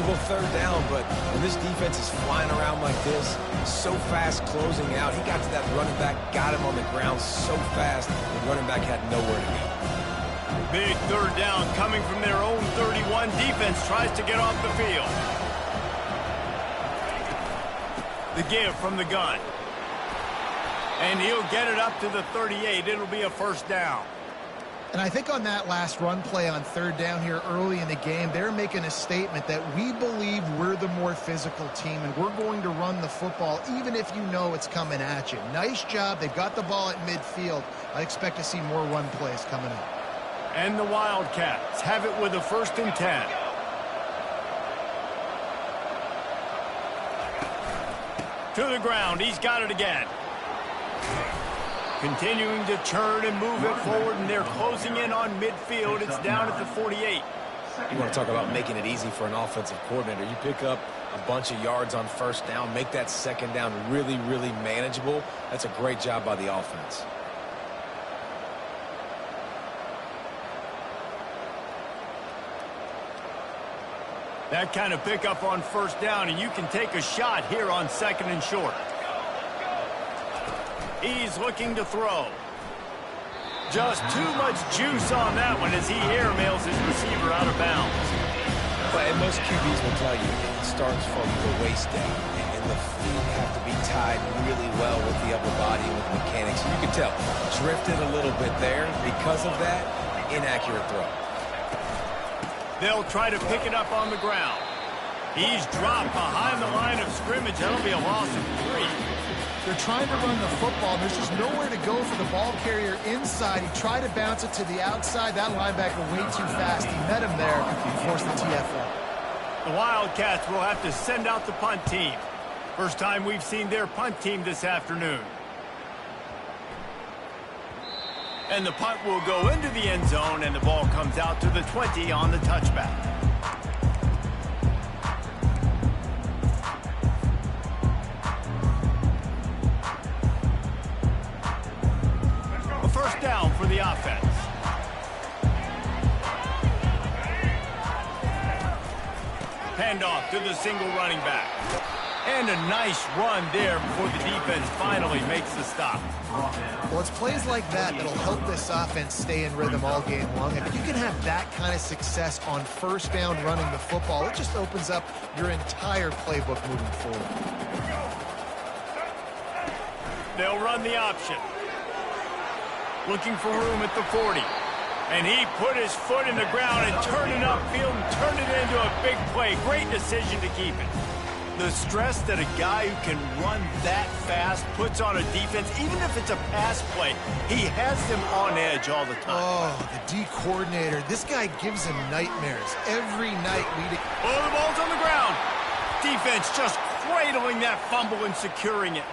manageable third down, but when this defense is flying around like this, so fast closing out, he got to that running back, got him on the ground so fast, the running back had nowhere to go. Big third down coming from their own 31. Defense tries to get off the field. The give from the gun. And he'll get it up to the 38. It'll be a first down. And I think on that last run play on third down here early in the game, they're making a statement that we believe we're the more physical team and we're going to run the football even if you know it's coming at you. Nice job. They've got the ball at midfield. I expect to see more run plays coming up. And the Wildcats have it with a 1st and 10. To the ground. He's got it again. Continuing to turn and move it forward, and they're closing in on midfield. It's down at the 48. You want to talk about making it easy for an offensive coordinator. You pick up a bunch of yards on first down, make that second down really, really manageable. That's a great job by the offense. That kind of pickup on first down, and you can take a shot here on 2nd and short. He's looking to throw. Just too much juice on that one as he airmails his receiver out of bounds. But most QBs will tell you it starts from the waist down, and the feet have to be tied really well with the upper body and with the mechanics. You can tell, drifted a little bit there. Because of that, inaccurate throw. They'll try to pick it up on the ground. He's dropped behind the line of scrimmage. That'll be a loss of 3. They're trying to run the football. There's just nowhere to go for the ball carrier inside. He tried to bounce it to the outside. That linebacker way too fast. He met him there and forced the TFL. The Wildcats will have to send out the punt team. First time we've seen their punt team this afternoon. And the punt will go into the end zone, and the ball comes out to the 20 on the touchback. A first down for the offense. Handoff to the single running back. And a nice run there before the defense finally makes the stop. Well, it's plays like that that'll help this offense stay in rhythm all game long. And if you can have that kind of success on first down running the football, it just opens up your entire playbook moving forward. They'll run the option. Looking for room at the 40. And he put his foot in the ground and turned it upfield and turned it into a big play. Great decision to keep it. The stress that a guy who can run that fast puts on a defense, even if it's a pass play, he has them on edge all the time. Oh, the D coordinator. This guy gives him nightmares every night. Oh, the ball's on the ground. Defense just cradling that fumble and securing it.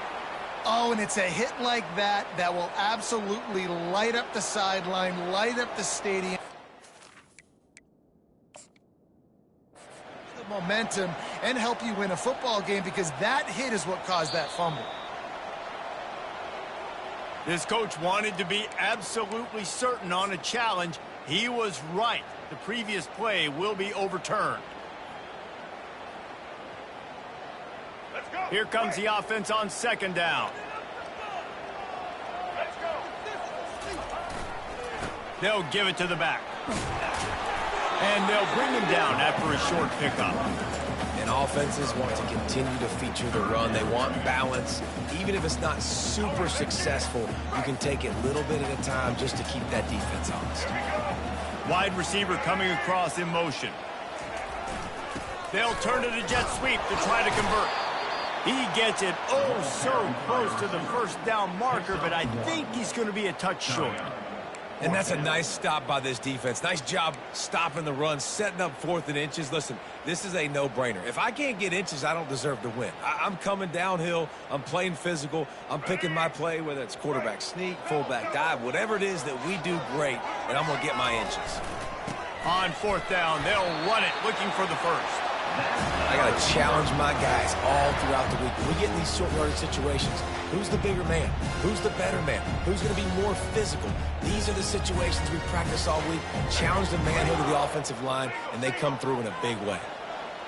Oh, and it's a hit like that that will absolutely light up the sideline, light up the stadium. The momentum and help you win a football game because that hit is what caused that fumble. This coach wanted to be absolutely certain on a challenge. He was right. The previous play will be overturned. Here comes the offense on second down. They'll give it to the back. And they'll bring him down after a short pickup. And offenses want to continue to feature the run. They want balance. Even if it's not super successful, you can take it little bit at a time just to keep that defense honest. Wide receiver coming across in motion. They'll turn to the jet sweep to try to convert. He gets it oh so close to the first down marker, but I think he's going to be a touch short. And that's a nice stop by this defense. Nice job stopping the run, setting up 4th and inches. Listen, this is a no-brainer. If I can't get inches, I don't deserve to win. I'm coming downhill. I'm playing physical. I'm picking my play, whether it's quarterback sneak, fullback dive, whatever it is that we do great, and I'm going to get my inches. On 4th down, they'll run it, looking for the first. I got to challenge my guys all throughout the week. When we get in these short yardage situations, who's the bigger man? Who's the better man? Who's going to be more physical? These are the situations we practice all week. Challenge the manhood of the offensive line, and they come through in a big way.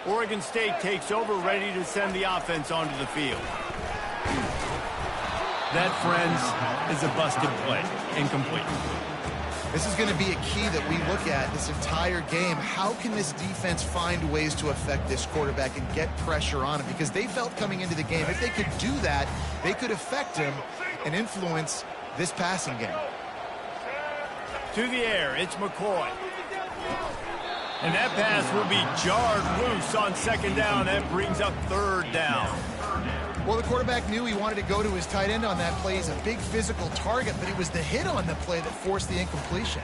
Oregon State takes over, ready to send the offense onto the field. That, friends, is a busted play. Incomplete. This is going to be a key that we look at this entire game. How can this defense find ways to affect this quarterback and get pressure on him? Because they felt coming into the game, if they could do that, they could affect him and influence this passing game. To the air, it's McCoy. And that pass will be jarred loose on second down. That brings up third down. Well, the quarterback knew he wanted to go to his tight end on that play. He's a big physical target, but it was the hit on the play that forced the incompletion.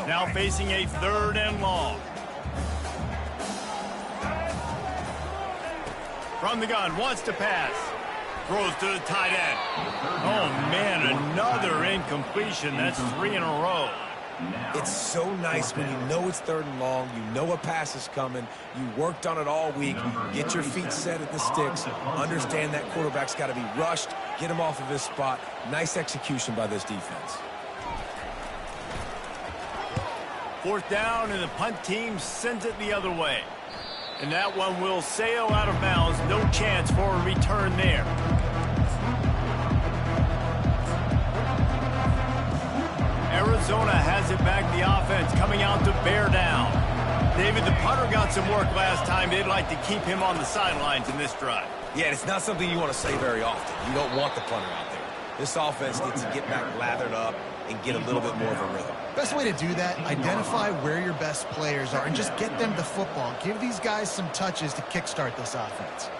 Now facing a third and long. From the gun, wants to pass. Throws to the tight end. Oh, man, another incompletion. That's 3 in a row. It's so nice when you know it's third and long, you know a pass is coming, you worked on it all week, get your feet set at the sticks, understand that quarterback's got to be rushed, get him off of his spot. Nice execution by this defense. Fourth down, and the punt team sends it the other way. And that one will sail out of bounds. No chance for a return there. Arizona has it back, the offense coming out to bear down. David, the punter got some work last time. They'd like to keep him on the sidelines in this drive. Yeah, it's not something you want to say very often. You don't want the punter out there. This offense needs to get back lathered up and get a little bit more of a rhythm. Best way to do that, identify where your best players are and just get them the football. Give these guys some touches to kickstart this offense.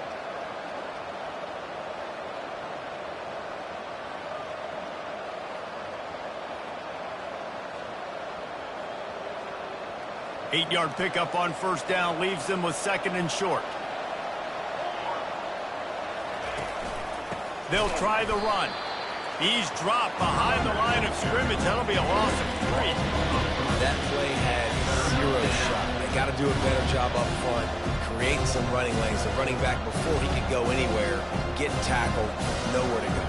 Eight-yard pickup on first down leaves them with second and short. They'll try the run. He's dropped behind the line of scrimmage. That'll be a loss of 3. That play had 0 shot. They got to do a better job up front, creating some running lanes. The running back, before he could go anywhere, getting tackled, nowhere to go.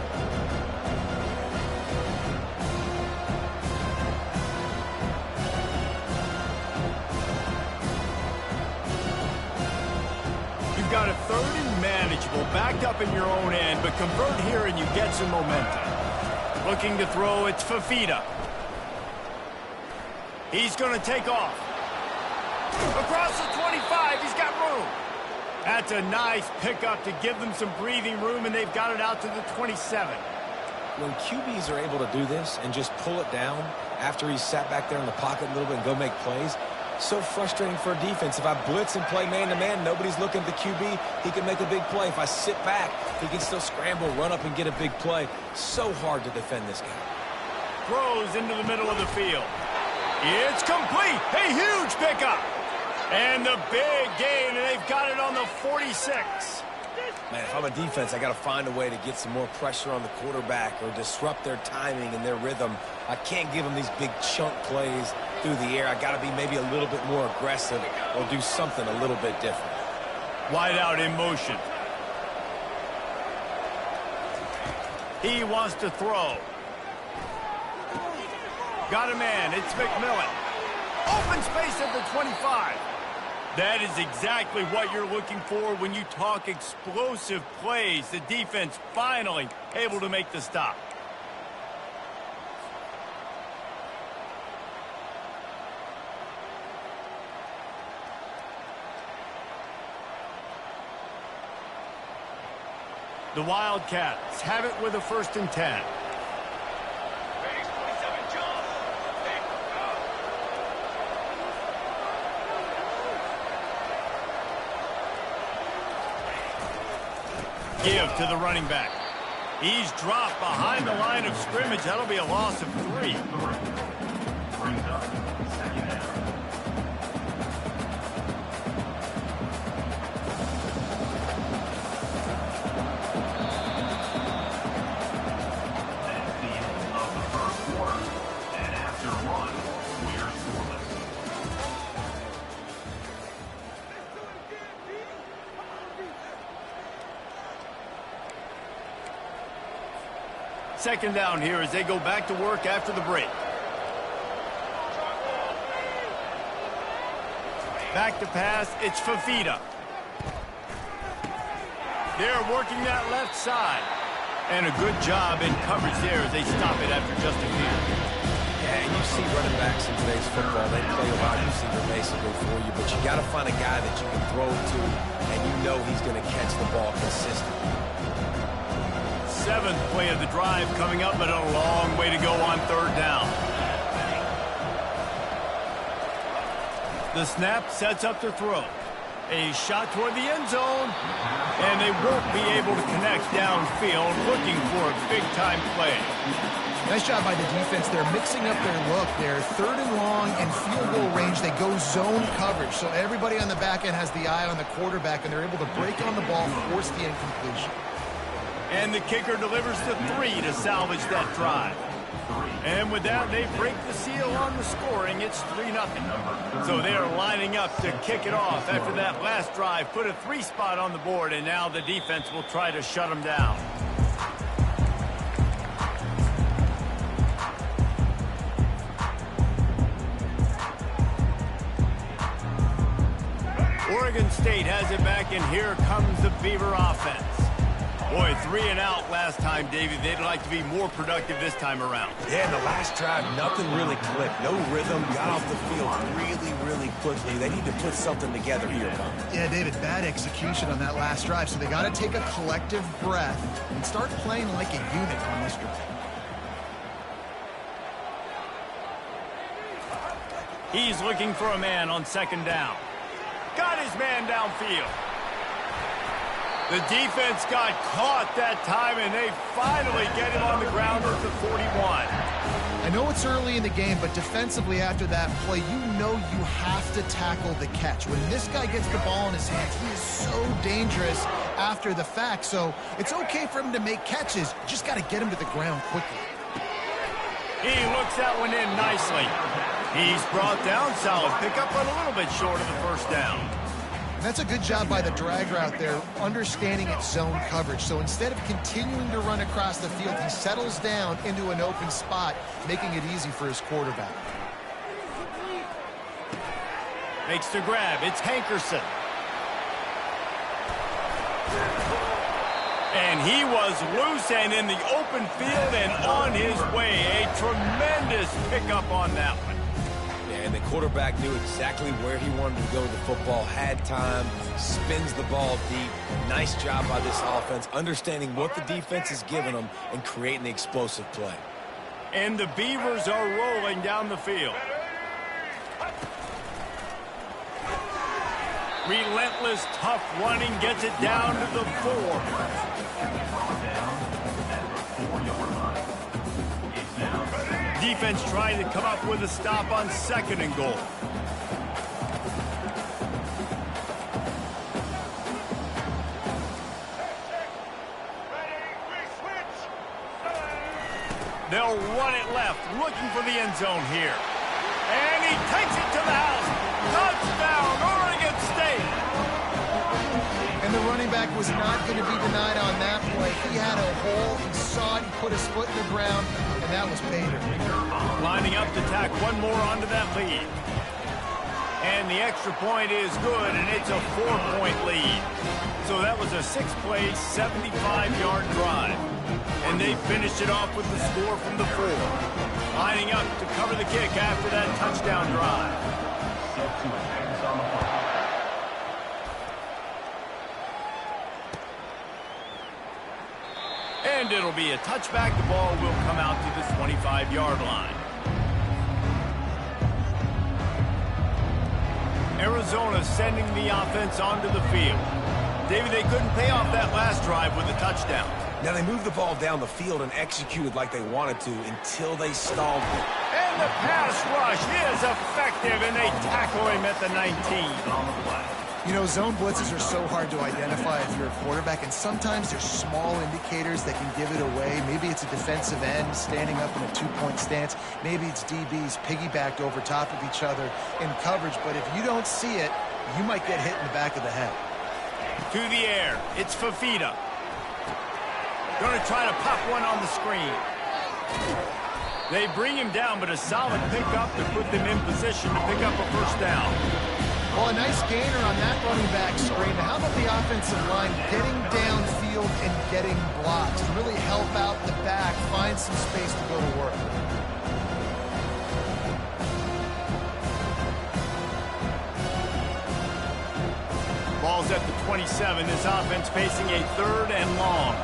You've got a third and manageable, backed up in your own end, but convert here and you get some momentum. Looking to throw, it's Fafita. He's going to take off. Across the 25, he's got room. That's a nice pickup to give them some breathing room, and they've got it out to the 27. When QBs are able to do this and just pull it down after he's sat back there in the pocket a little bit and go make plays, so frustrating for a defense. If I blitz and play man-to-man, nobody's looking at the QB, he can make a big play. If I sit back, he can still scramble, run up, and get a big play. So hard to defend this guy. Throws into the middle of the field. It's complete. A huge pickup. And the big gain, and they've got it on the 46. Man, if I'm a defense, I got to find a way to get some more pressure on the quarterback or disrupt their timing and their rhythm. I can't give them these big chunk plays through the air. I got to be maybe a little bit more aggressive or do something a little bit different. Wide out in motion. He wants to throw. Got a man. It's McMillan. Open space at the 25. That is exactly what you're looking for when you talk explosive plays. The defense finally able to make the stop. The Wildcats have it with a 1st and 10. Give to the running back. He's dropped behind the line of scrimmage. That'll be a loss of 3. Second down here as they go back to work after the break. Back to pass, it's Fafita. They're working that left side. And a good job in coverage there as they stop it after just a few. Yeah, and you see running backs in today's football, they play a wide receiver basically for you, but you got to find a guy that you can throw to, and you know he's going to catch the ball consistently. Seventh play of the drive coming up, but a long way to go on third down. The snap sets up to throw. A shot toward the end zone, and they won't be able to connect downfield, looking for a big-time play. Nice job by the defense. They're mixing up their look. They're third and long and field goal range. They go zone coverage, so everybody on the back end has the eye on the quarterback, and they're able to break on the ball, force the incompletion. And the kicker delivers the 3 to salvage that drive. And with that, they break the seal on the scoring. It's 3-0. So they are lining up to kick it off after that last drive. Put a 3 spot on the board, and now the defense will try to shut them down. Oregon State has it back, and here comes the Beaver offense. Boy, 3 and out last time, Davey. They'd like to be more productive this time around. Yeah, in the last drive, nothing really clicked. No rhythm, got off the field really quickly. They need to put something together here, Tom. Yeah, David, bad execution on that last drive, so they got to take a collective breath and start playing like a unit on this drive. He's looking for a man on second down. Got his man downfield. The defense got caught that time, and they finally get him on the ground at the 41. I know it's early in the game, but defensively after that play, you know you have to tackle the catch. When this guy gets the ball in his hands, he is so dangerous after the fact. So it's okay for him to make catches. You just got to get him to the ground quickly. He looks that one in nicely. He's brought down, solid pickup, but a little bit short of the first down. That's a good job by the dragger out there, understanding its zone coverage. So instead of continuing to run across the field, he settles down into an open spot, making it easy for his quarterback. Makes the grab. It's Hankerson. And he was loose and in the open field and on his way. A tremendous pickup on that one. And the quarterback knew exactly where he wanted to go with the football, had time, spins the ball deep. Nice job by this offense, understanding what the defense is giving them and creating the explosive play. And the Beavers are rolling down the field. Relentless, tough running gets it down to the 4. Defense trying to come up with a stop on second and goal. They'll run it left, looking for the end zone here. And he takes it to the house. Touchdown, Oregon State. And the running back was not going to be denied on that play. He had a hole, he saw it, he put his foot in the ground, and that was Bader. Lining up to tack one more onto that lead. And the extra point is good, and it's a 4-point lead. So that was a 6-play, 75-yard drive. And they finished it off with the score from the 4. Lining up to cover the kick after that touchdown drive. And it'll be a touchback. The ball will come out to the 25-yard line. Arizona sending the offense onto the field. David, they couldn't pay off that last drive with a touchdown. Now they moved the ball down the field and executed like they wanted to until they stalled it. And the pass rush is effective, and they tackle him at the 19. You know, zone blitzes are so hard to identify if you're a quarterback, and sometimes there's small indicators that can give it away. Maybe it's a defensive end standing up in a 2-point stance. Maybe it's DBs piggybacked over top of each other in coverage. But if you don't see it, you might get hit in the back of the head. To the air, it's Fafita. Going to try to pop one on the screen. They bring him down, but a solid pickup to put them in position to pick up a first down. Well, a nice gainer on that running back screen. How about the offensive line getting downfield and getting blocks to really help out the back, find some space to go to work? Ball's at the 27. This offense facing a 3rd and long.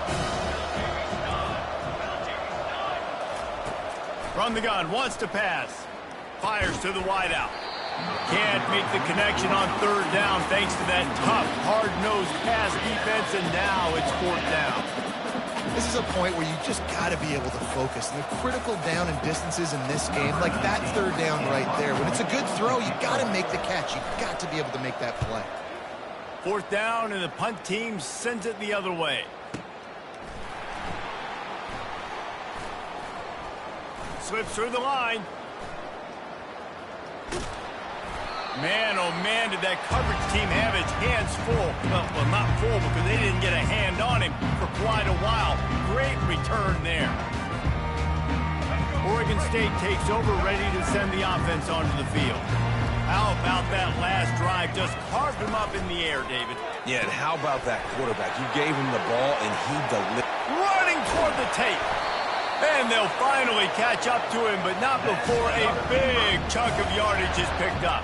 From the gun, wants to pass. Fires to the wideout. Can't make the connection on 3rd down thanks to that tough, hard-nosed pass defense, and now it's 4th down. This is a point where you just got to be able to focus. And the critical down and distances in this game, like that 3rd down right there. When it's a good throw, you got to make the catch. You got to be able to make that play. 4th down, and the punt team sends it the other way. Slips through the line. Man, oh man, did that coverage team have its hands full. Well, not full because they didn't get a hand on him for quite a while. Great return there. Oregon State takes over, ready to send the offense onto the field. How about that last drive? Just carved him up in the air, David. Yeah, and how about that quarterback? You gave him the ball, and he delivered. Running toward the tape. And they'll finally catch up to him, but not before a big chunk of yardage is picked up.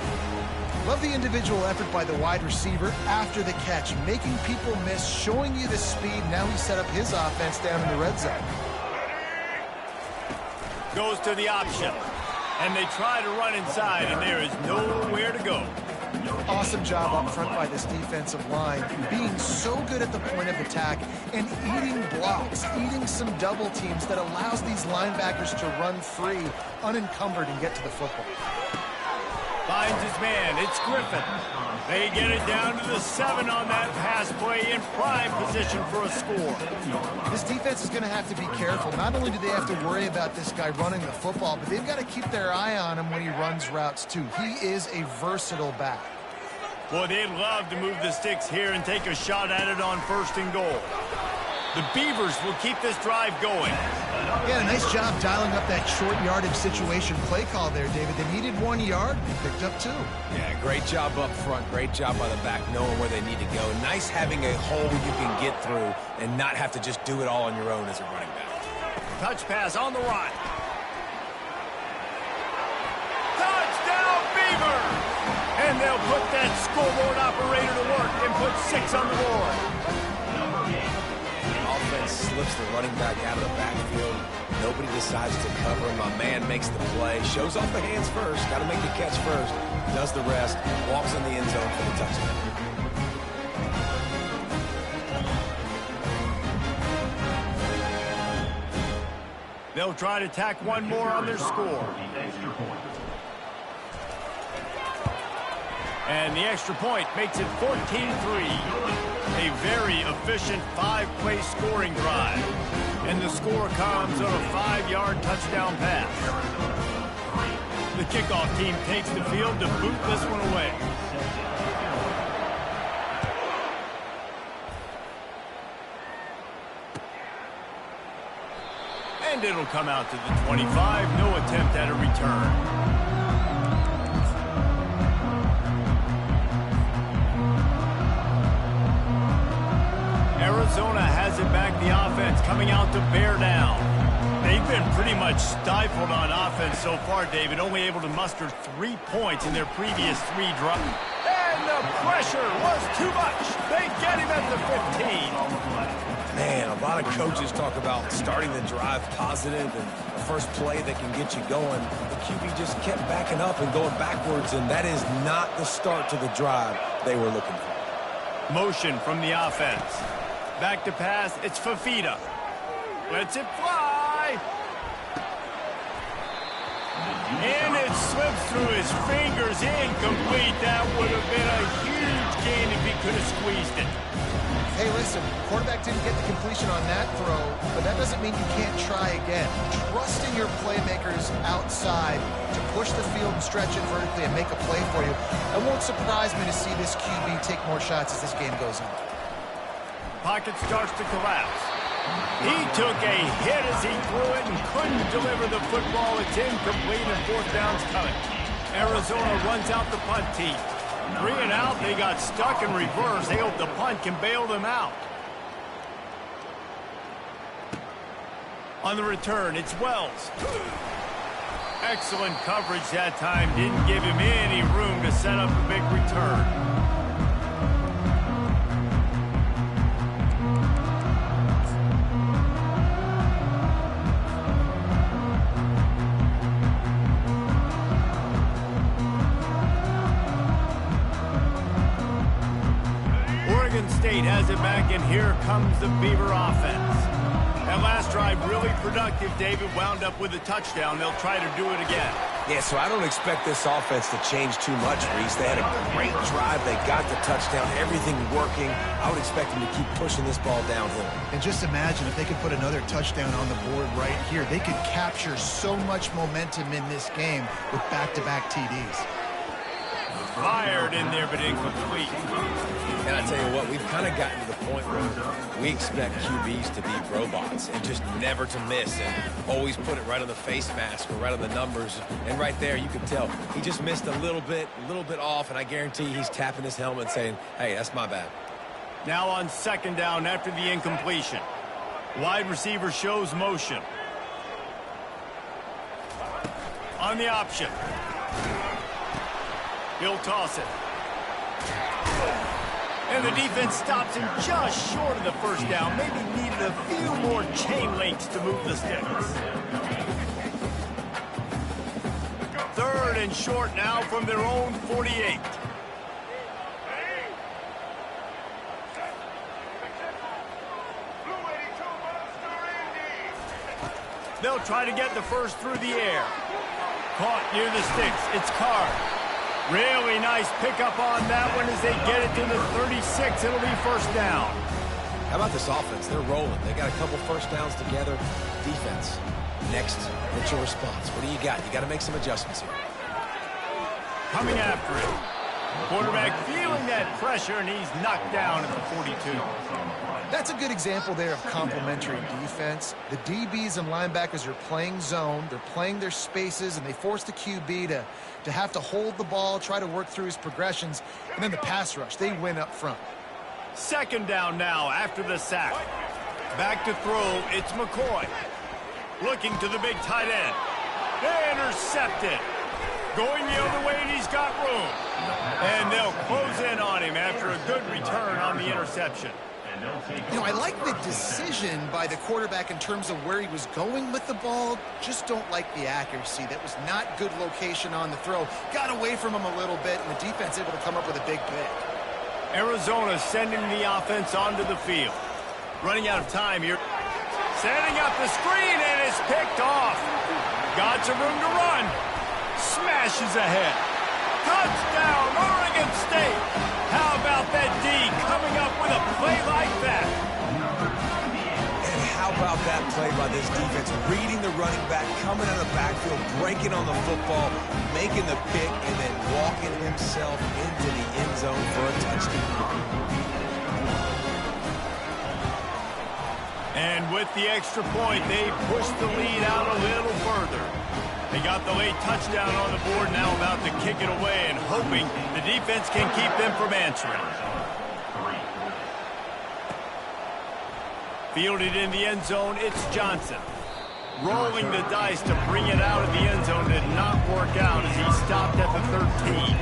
Love the individual effort by the wide receiver after the catch, making people miss, showing you the speed. Now he set up his offense down in the red zone. Goes to the option. And they try to run inside, and there is nowhere to go. Awesome job up front by this defensive line, being so good at the point of attack and eating blocks, eating some double teams that allows these linebackers to run free, unencumbered, and get to the football. Finds his man. It's Griffin. They get it down to the 7 on that pass play in prime position for a score. This defense is going to have to be careful. Not only do they have to worry about this guy running the football, but they've got to keep their eye on him when he runs routes too. He is a versatile back. Boy, they'd love to move the sticks here and take a shot at it on 1st and goal. The Beavers will keep this drive going. Yeah, a nice job dialing up that short yardage situation play call there, David. They needed 1 yard. They picked up 2. Yeah, great job up front. Great job by the back, knowing where they need to go. Nice having a hole you can get through and not have to just do it all on your own as a running back. Touch pass on the right. Touchdown, Beavers! And they'll put that scoreboard operator to work and put 6 on the board. Offense slips the running back out of the backfield. Nobody decides to cover him. My man makes the play. Shows off the hands first. Got to make the catch first. Does the rest. Walks in the end zone for the touchdown. They'll try to tack 1 more on their score. And the extra point makes it 14-3. A very efficient 5-play scoring drive. And the score comes on a 5-yard touchdown pass. The kickoff team takes the field to boot this one away. And it'll come out to the 25. No attempt at a return. Arizona has it back, the offense coming out to bear down. They've been pretty much stifled on offense so far, David, only able to muster 3 points in their previous 3 drives. And the pressure was too much. They get him at the 15. Man, a lot of coaches talk about starting the drive positive and the first play that can get you going. The QB just kept backing up and going backwards, and that is not the start to the drive they were looking for. Motion from the offense. Back to pass, it's Fafita. Lets it fly. And it slips through his fingers, incomplete. That would have been a huge gain if he could have squeezed it. Hey, listen, quarterback didn't get the completion on that throw, but that doesn't mean you can't try again. Trusting your playmakers outside to push the field and stretch it vertically and make a play for you. It won't surprise me to see this QB take more shots as this game goes on. Pocket starts to collapse. He took a hit as he threw it and couldn't deliver the football. It's incomplete and fourth down's coming. Arizona runs out the punt team. 3 and out, they got stuck in reverse. They hope the punt can bail them out. On the return, it's Wells. Excellent coverage that time. Didn't give him any room to set up a big return. Oregon State has it back, and here comes the Beaver offense. That last drive really productive. David wound up with a touchdown. They'll try to do it again. Yeah, so I don't expect this offense to change too much, Reese. They had a great drive. They got the touchdown. Everything working. I would expect them to keep pushing this ball downhill. And just imagine if they could put another touchdown on the board right here. They could capture so much momentum in this game with back-to-back TDs. Fired in there, but incomplete. And I tell you what, we've kind of gotten to the point where we expect QBs to be robots and just never to miss and always put it right on the face mask or right on the numbers. And right there, you can tell he just missed a little bit off, and I guarantee he's tapping his helmet saying, hey, that's my bad. Now on second down after the incompletion. Wide receiver shows motion. On the option. He'll toss it. And the defense stops him just short of the first down. Maybe needed a few more chain links to move the sticks. Third and short now from their own 48. They'll try to get the first through the air. Caught near the sticks. It's Card. Really nice pickup on that one as they get it to the 36. It'll be first down. How about this offense? They're rolling. They got a couple first downs together. Defense. Next, what's your response? What do you got? You got to make some adjustments here. Coming after it. Quarterback feeling that pressure, and he's knocked down at the 42. That's a good example there of complementary defense. The DBs and linebackers are playing zone. They're playing their spaces, and they force the QB to have to hold the ball, try to work through his progressions, and then the pass rush. They win up front. Second down now after the sack. Back to throw, it's McCoy. Looking to the big tight end. Intercepted. Going the other way, and he's got room. And they'll close in on him after a good return on the interception. You know, I like the decision by the quarterback in terms of where he was going with the ball. Just don't like the accuracy. That was not good location on the throw. Got away from him a little bit, and the defense able to come up with a big pick. Arizona sending the offense onto the field. Running out of time here. Setting up the screen, and it's picked off. Got some room to run. Smashes ahead. Touchdown, Oregon State. How about that D coming up with a play like that? And how about that play by this defense? Reading the running back, coming out of the backfield, breaking on the football, making the pick, and then walking himself into the end zone for a touchdown. And with the extra point, they push the lead out a little further. They got the late touchdown on the board, now about to kick it away and hoping the defense can keep them from answering. Fielded in the end zone, it's Johnson. Rolling the dice to bring it out of the end zone did not work out as he stopped at the 13.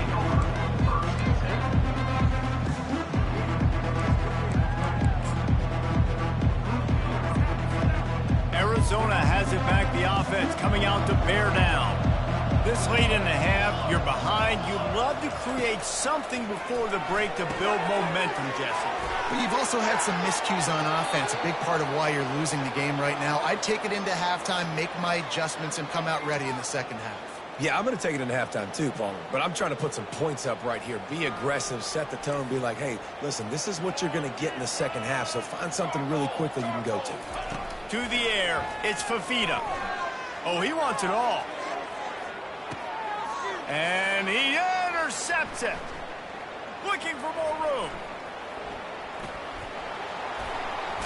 Arizona has it back, the offense coming out to bear down. This late in the half, you're behind. You'd love to create something before the break to build momentum, Jesse. But you've also had some miscues on offense, a big part of why you're losing the game right now. I'd take it into halftime, make my adjustments, and come out ready in the second half. Yeah, I'm going to take it into halftime too, Palmer. But I'm trying to put some points up right here. Be aggressive, set the tone, be like, hey, listen, this is what you're going to get in the second half, so find something really quickly you can go to. To the air, it's Fafita. Oh, he wants it all. And he intercepts it. Looking for more room.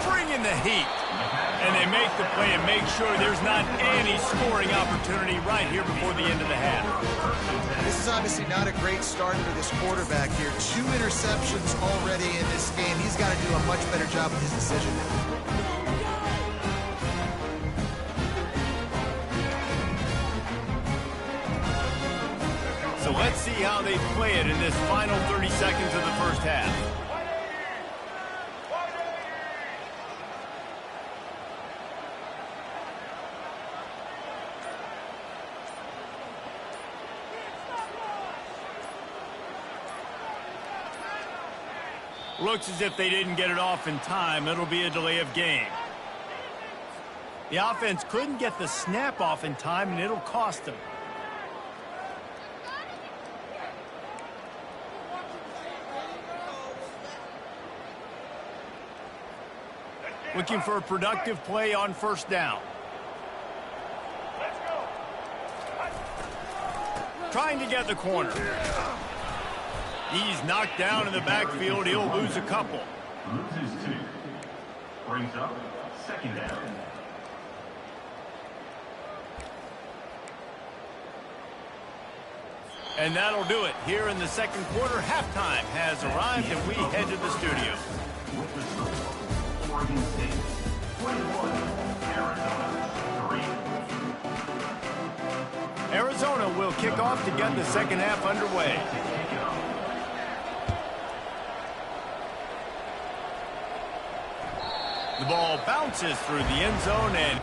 Bringing the heat. And they make the play and make sure there's not any scoring opportunity right here before the end of the half. This is obviously not a great start for this quarterback here. 2 interceptions already in this game. He's got to do a much better job with his decision. So let's see how they play it in this final 30 seconds of the first half. Looks as if they didn't get it off in time. It'll be a delay of game. The offense couldn't get the snap off in time, and it'll cost them. Looking for a productive play on first down. Trying to get the corner. He's knocked down in the backfield. He'll lose a couple. Loses 2. Brings up second down. And that'll do it. Here in the second quarter, halftime has arrived, and we head to the studio. With the score, Oregon State 21, Arizona 3. Arizona will kick off to get the second half underway. The ball bounces through the end zone and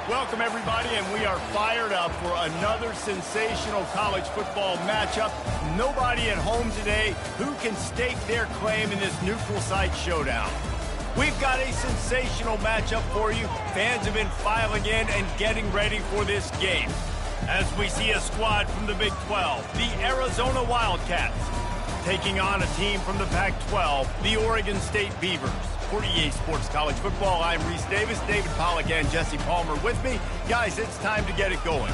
welcome, everybody, and we are fired up for another sensational college football matchup. Nobody at home today who can stake their claim in this neutral site showdown. We've got a sensational matchup for you. Fans have been filing in and getting ready for this game. As we see a squad from the Big 12, the Arizona Wildcats, taking on a team from the Pac-12, the Oregon State Beavers. For EA Sports College Football, I'm Reese Davis, David Pollack, and Jesse Palmer with me. Guys, it's time to get it going.